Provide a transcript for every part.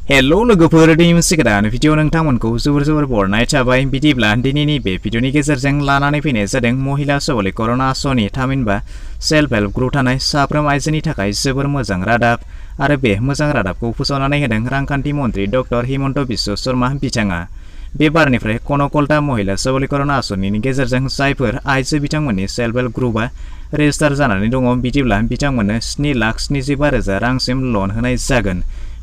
Hello लोगोफोर दिनै मोनसे गोदान भिडिअ नोंथांमोनखौ जोबोर बरायनाय थाबाय बिदिब्ला दिनैनि बे भिडिअनि गेजेरजों लानानै फैनाय जादों महिला सबलीकरण आसनि थामहिनबा सेल्फ हेल्प ग्रुप थानाय साफ्रोम आइजोनि थाखाय जोबोर मोजां रादाब आरो बे मोजां रादाबखौ फोसावनानै होदों रांखान्थि मन्त्रि डक्टर हिमन्त बिश्व शर्मा बिथाङा। बे बारनिफ्राय कनकलता महिला सबलीकरण आसनिनि गेजेरजों जायफोर आइजो बिथांमोननि सेल्फ हेल्प ग्रुपआ रेजिस्टार जानानै दङ बिदिब्ला बिथांमोननो 7,75,000 रांसिम लन होनाय जागोन।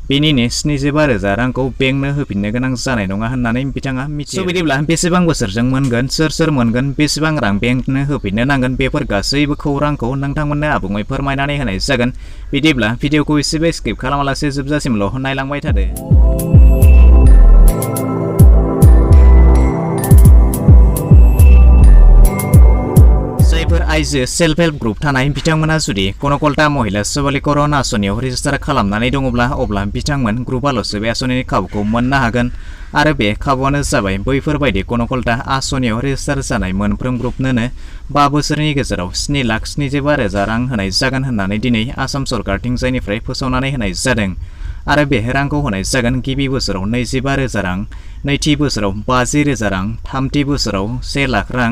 बेनिनो 75,000 रांखौ बेंकनो होफिननो गोनां जानाय नङा होननानै बिथाङा मिथियो। बिदिब्ला बेसेबां बोसोरजों मोनगोन, सोर मोनगोन, बेसेबां रां बेंकनो होफिननो नांगोन, बेफोर गासैबो खौरांखौ नोंथांमोननो आबुङै फोरमायनानै होनाय जागोन। बिदिब्ला भिडिअखौ एसेबो स्किप खालामालासे जोबजासिमल' नायलांबाय थादो। आइजो सेल्फ हेल्प ग्रुप थानाय बिथांमोना जुदि कनकलता महिला सबलीकरण आसनियाव रेजिस्टार खालामनानै दङब्ला अब्ला बिथांमोन ग्रुपआल'सो बे आसनिनि खाबुखौ मोननो हागोन आरो बे खाबुआनो जाबाय बैफोरबायदि कनकलता आसनियाव रेजिस्टार जानाय मोनफ्रोम ग्रुपनोनो 5 बोसोरनि गेजेराव 7,75,000 रां होनाय जागोन होननानै दिनै आसाम सरकारथिंजायनिफ्राय फोसावनानै होनाय जादों। आरो बे रांखौ होनाय जागोन गिबि बोसोराव 25,000 रां, नैथि बोसोराव 50,000 रां, थामथि बोसोराव 1 लाख रां,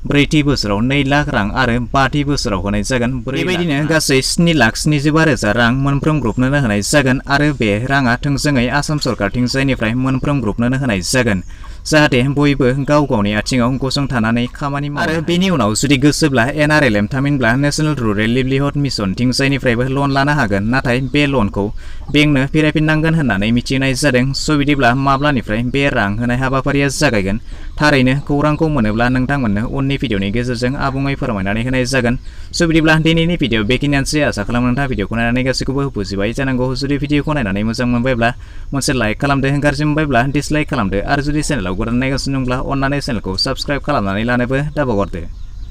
ब्रैथि बोसोराव 2 लाख रां आरो बाथि बोसोराव होनाय जागोन। बेबायदिनो गासै 7,75,000 रां मोनफ्रोम ग्रुपनोनो होनाय जागोन आरो बे राङा थोंजोङै आसाम सरकारथिंजायनिफ्राय मोनफ्रोम ग्रुपनोनो होनाय जागोन जाहाथे बयबो गाव गावनि आथिङाव गसंथानानै खामानि मावो। आरो बेनि उनाव जुदि गोसोब्ला NRLM थामहिनबा नेशनेल रुरेल लिभलिहुड मिशन थिंजायनिफ्रायबो लन लानो हागोन, नाथाय बे लनखौ बेंकनो फिरायफिननांगोन होननानै मिथिनाय जादों। स' बिदिब्ला माब्लानिफ्राय बे रां होनाय हाबाफारिया जागायगोन थारैनो खौरांखौ मोनोब्ला नोंथांमोननो उननि भिडिअनि गेजेरजों आबुङै फोरमायनानै होनाय जागोन। स' बिदिब्ला दिनैनि भिडिअ बेखिनियानोसै। आसा खालामो नोंथाङा भिडिअखौ नायनानै गासैखौबो बुजिबाय जानांगौ। जुदि भिडिअखौ नायनानै मोजां मोनबायब्ला मोनसे लाइक खालामदो, गाज्रि मोनबायब्ला डिसलाइक खालामदो आरो जुदि चेनेलाव गोदान नायगासिनो दंब्ला अन्नानै चेनेलखौ साबस्क्राइब खालामनानै लानोबो दाबावगारदो।